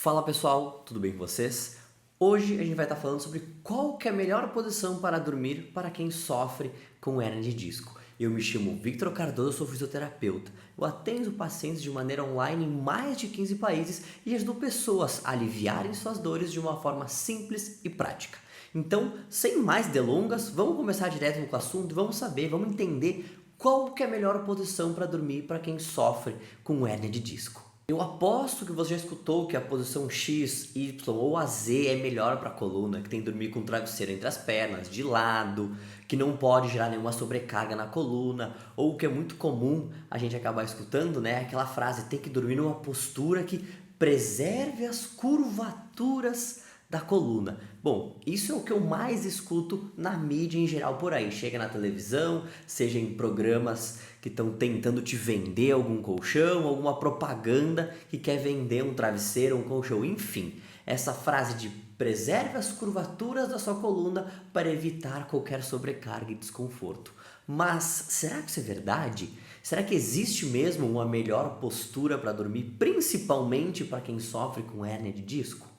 Fala pessoal, tudo bem com vocês? Hoje a gente vai estar falando sobre qual que é a melhor posição para dormir para quem sofre com hernia de disco. Eu me chamo Victor Cardoso, sou fisioterapeuta. Eu atendo pacientes de maneira online em mais de 15 países e ajudo pessoas a aliviarem suas dores de uma forma simples e prática. Então, sem mais delongas, vamos começar direto com o assunto e vamos entender qual que é a melhor posição para dormir para quem sofre com hernia de disco. Eu aposto que você já escutou que a posição X, Y ou a Z é melhor para a coluna, que tem que dormir com o travesseiro entre as pernas, de lado, que não pode gerar nenhuma sobrecarga na coluna, ou o que é muito comum a gente acabar escutando, né? Aquela frase, tem que dormir numa postura que preserve as curvaturas da coluna. Bom, isso é o que eu mais escuto na mídia em geral por aí. Chega na televisão, seja em programas que estão tentando te vender algum colchão, alguma propaganda que quer vender um travesseiro, um colchão, enfim. Essa frase de preserve as curvaturas da sua coluna para evitar qualquer sobrecarga e desconforto. Mas será que isso é verdade? Será que existe mesmo uma melhor postura para dormir, principalmente para quem sofre com hérnia de disco?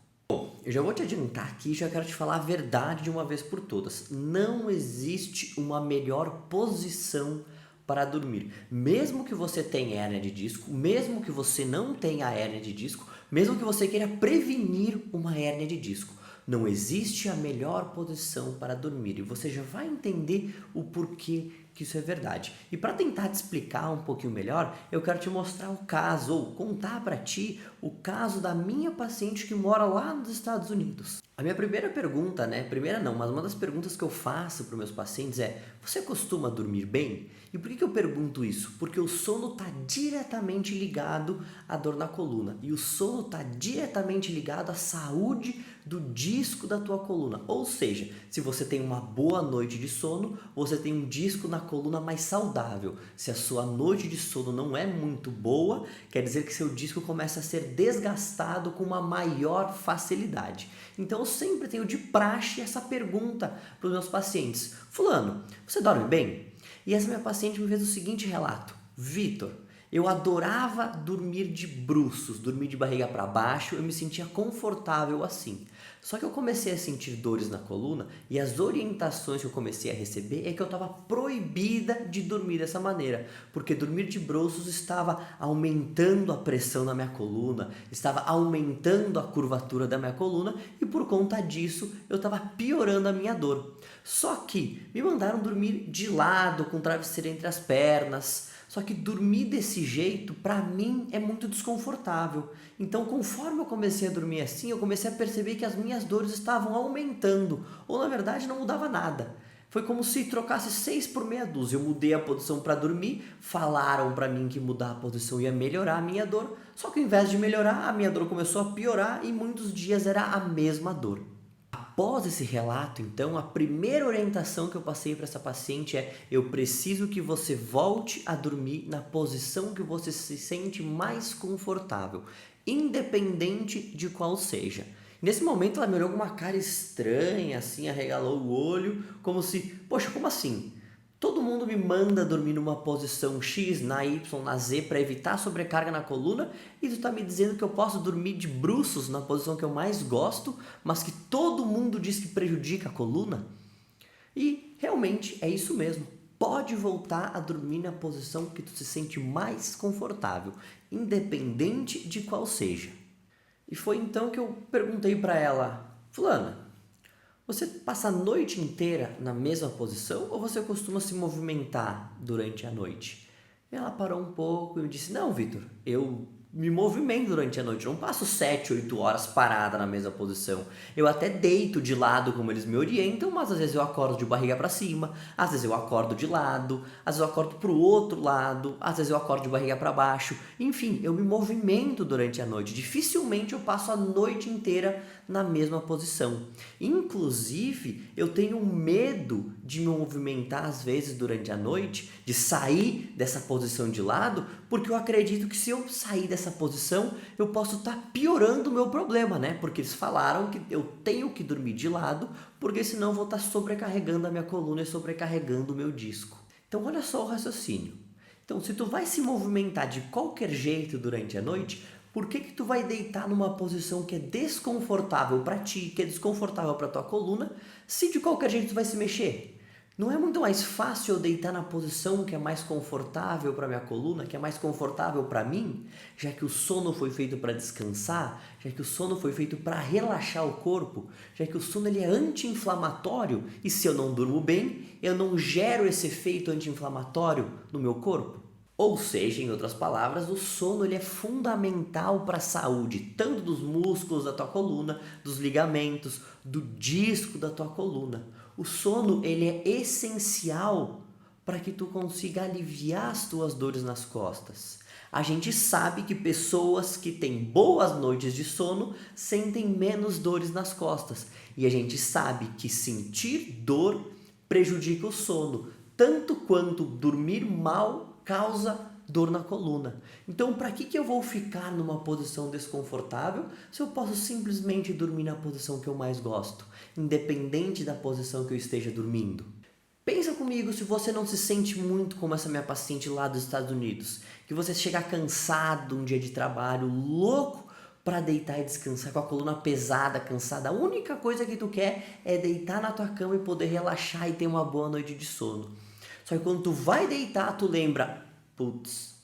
Eu já vou te adiantar aqui e já quero te falar a verdade de uma vez por todas. Não existe uma melhor posição para dormir. Mesmo que você tenha hérnia de disco, mesmo que você não tenha hérnia de disco, mesmo que você queira prevenir uma hérnia de disco, não existe a melhor posição para dormir e você já vai entender o porquê que isso é verdade. E para tentar te explicar um pouquinho melhor, eu quero te mostrar o caso, ou contar para ti o caso da minha paciente que mora lá nos Estados Unidos. A minha primeira pergunta, né? Primeira não, mas uma das perguntas que eu faço para os meus pacientes é: você costuma dormir bem? E por que eu pergunto isso? Porque o sono está diretamente ligado à dor na coluna. E o sono está diretamente ligado à saúde do disco da tua coluna. Ou seja, se você tem uma boa noite de sono, você tem um disco na coluna mais saudável. Se a sua noite de sono não é muito boa, quer dizer que seu disco começa a ser desgastado com uma maior facilidade. Então eu sempre tenho de praxe essa pergunta para os meus pacientes: fulano, você dorme bem? E essa minha paciente me fez o seguinte relato: Vitor, eu adorava dormir de bruços, dormir de barriga para baixo, eu me sentia confortável assim. Só que eu comecei a sentir dores na coluna e as orientações que eu comecei a receber é que eu estava proibida de dormir dessa maneira, porque dormir de bruços estava aumentando a pressão na minha coluna, estava aumentando a curvatura da minha coluna e por conta disso eu estava piorando a minha dor. Só que me mandaram dormir de lado, com o travesseiro entre as pernas. Só que dormir desse jeito, para mim, é muito desconfortável. Então, conforme eu comecei a dormir assim, eu comecei a perceber que as minhas dores estavam aumentando. Ou, na verdade, não mudava nada. Foi como se trocasse 6 por meia dúzia. Eu mudei a posição para dormir, falaram para mim que mudar a posição ia melhorar a minha dor. Só que ao invés de melhorar, a minha dor começou a piorar e muitos dias era a mesma dor. Após esse relato, então, a primeira orientação que eu passei para essa paciente é: eu preciso que você volte a dormir na posição que você se sente mais confortável, independente de qual seja. Nesse momento ela me olhou com uma cara estranha, assim, arregalou o olho, como se, poxa, como assim? Todo mundo me manda dormir numa posição X, na Y, na Z para evitar sobrecarga na coluna e tu está me dizendo que eu posso dormir de bruços na posição que eu mais gosto, mas que todo mundo diz que prejudica a coluna? E realmente é isso mesmo. Pode voltar a dormir na posição que tu se sente mais confortável, independente de qual seja. E foi então que eu perguntei para ela: fulana, você passa a noite inteira na mesma posição ou você costuma se movimentar durante a noite? Ela parou um pouco e me disse: não, Vitor, eu me movimento durante a noite, eu não passo 7, 8 horas parada na mesma posição. Eu até deito de lado como eles me orientam, mas às vezes eu acordo de barriga para cima, às vezes eu acordo de lado, às vezes eu acordo para o outro lado, às vezes eu acordo de barriga para baixo. Enfim, eu me movimento durante a noite. Dificilmente eu passo a noite inteira na mesma posição. Inclusive, eu tenho medo de me movimentar às vezes durante a noite, de sair dessa posição de lado, porque eu acredito que se eu sair dessa posição, eu posso estar piorando o meu problema, né? Porque eles falaram que eu tenho que dormir de lado, porque senão eu vou estar sobrecarregando a minha coluna e sobrecarregando o meu disco. Então olha só o raciocínio. Então, se tu vai se movimentar de qualquer jeito durante a noite, Por que que tu vai deitar numa posição que é desconfortável para ti, que é desconfortável para tua coluna, se de qualquer jeito tu vai se mexer? Não é muito mais fácil eu deitar na posição que é mais confortável para minha coluna, que é mais confortável para mim, já que o sono foi feito para descansar, já que o sono foi feito para relaxar o corpo, já que o sono ele é anti-inflamatório e se eu não durmo bem, eu não gero esse efeito anti-inflamatório no meu corpo? Ou seja, em outras palavras, o sono ele é fundamental para a saúde, tanto dos músculos da tua coluna, dos ligamentos, do disco da tua coluna. O sono ele é essencial para que tu consiga aliviar as tuas dores nas costas. A gente sabe que pessoas que têm boas noites de sono sentem menos dores nas costas. E a gente sabe que sentir dor prejudica o sono, tanto quanto dormir mal causa dor na coluna. Então, para que eu vou ficar numa posição desconfortável se eu posso simplesmente dormir na posição que eu mais gosto, independente da posição que eu esteja dormindo? Pensa comigo se você não se sente muito como essa minha paciente lá dos Estados Unidos, que você chega cansado um dia de trabalho, louco para deitar e descansar com a coluna pesada, cansada. A única coisa que tu quer é deitar na tua cama e poder relaxar e ter uma boa noite de sono. Só que quando tu vai deitar, tu lembra, putz,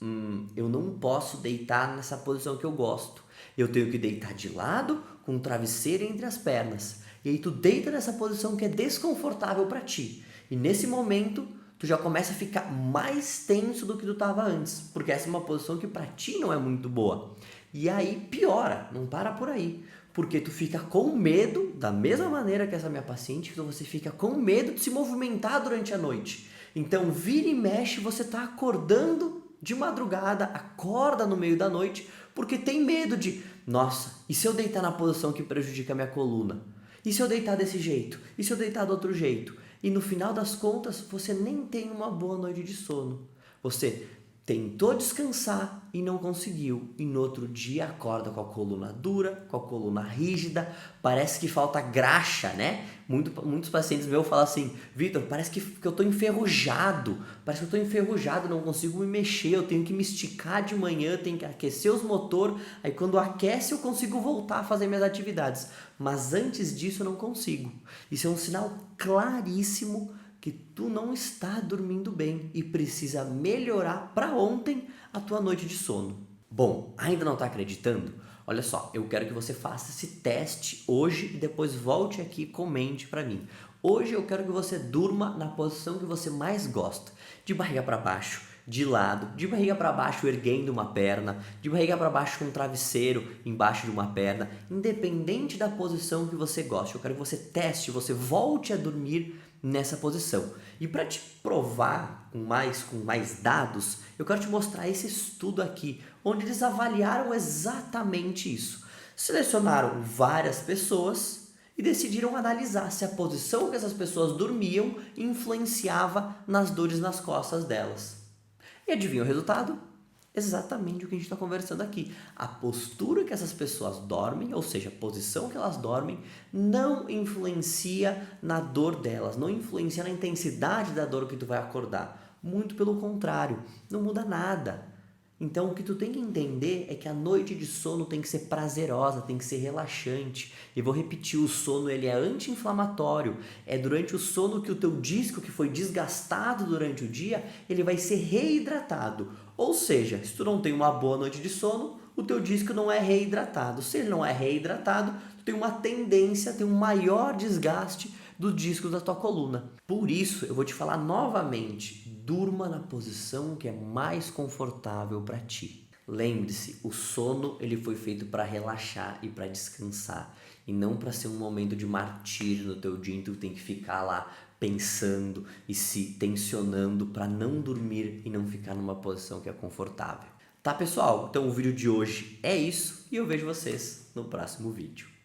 eu não posso deitar nessa posição que eu gosto. Eu tenho que deitar de lado, com um travesseiro entre as pernas. E aí tu deita nessa posição que é desconfortável para ti. E nesse momento, tu já começa a ficar mais tenso do que tu estava antes, porque essa é uma posição que para ti não é muito boa. E aí piora, não para por aí. Porque tu fica com medo, da mesma maneira que essa minha paciente, que você fica com medo de se movimentar durante a noite. Então, vira e mexe, você está acordando de madrugada, acorda no meio da noite, porque tem medo de, nossa, e se eu deitar na posição que prejudica a minha coluna? E se eu deitar desse jeito? E se eu deitar do outro jeito? E no final das contas, você nem tem uma boa noite de sono. Você tentou descansar e não conseguiu. E no outro dia acorda com a coluna dura, com a coluna rígida, parece que falta graxa, né? Muitos pacientes meus falam assim, Vitor, parece que eu estou enferrujado, não consigo me mexer, eu tenho que me esticar de manhã, tenho que aquecer os motores, aí quando aquece eu consigo voltar a fazer minhas atividades, mas antes disso eu não consigo. Isso é um sinal claríssimo que tu não está dormindo bem e precisa melhorar para ontem a tua noite de sono. Bom, ainda não está acreditando? Olha só, eu quero que você faça esse teste hoje e depois volte aqui e comente para mim. Hoje eu quero que você durma na posição que você mais gosta, de barriga para baixo, de lado, de barriga para baixo erguendo uma perna, de barriga para baixo com um travesseiro embaixo de uma perna, independente da posição que você goste. Eu quero que você teste, você volte a dormir nessa posição. E para te provar com mais dados, eu quero te mostrar esse estudo aqui, onde eles avaliaram exatamente isso. Selecionaram várias pessoas e decidiram analisar se a posição que essas pessoas dormiam influenciava nas dores nas costas delas. E adivinha o resultado? Exatamente o que a gente está conversando aqui. A postura que essas pessoas dormem, ou seja, a posição que elas dormem, não influencia na dor delas, não influencia na intensidade da dor que tu vai acordar. Muito pelo contrário, não muda nada. Então o que tu tem que entender é que a noite de sono tem que ser prazerosa, tem que ser relaxante. E vou repetir, o sono ele é anti-inflamatório. É durante o sono que o teu disco que foi desgastado durante o dia, ele vai ser reidratado. Ou seja, se tu não tem uma boa noite de sono, o teu disco não é reidratado. Se ele não é reidratado, tu tem uma tendência a ter um maior desgaste do disco da tua coluna. Por isso, eu vou te falar novamente, durma na posição que é mais confortável para ti. Lembre-se, o sono ele foi feito para relaxar e para descansar, e não para ser um momento de martírio no teu dia em que tu tem que ficar lá pensando e se tensionando para não dormir e não ficar numa posição que é confortável. Tá, pessoal? Então o vídeo de hoje é isso e eu vejo vocês no próximo vídeo.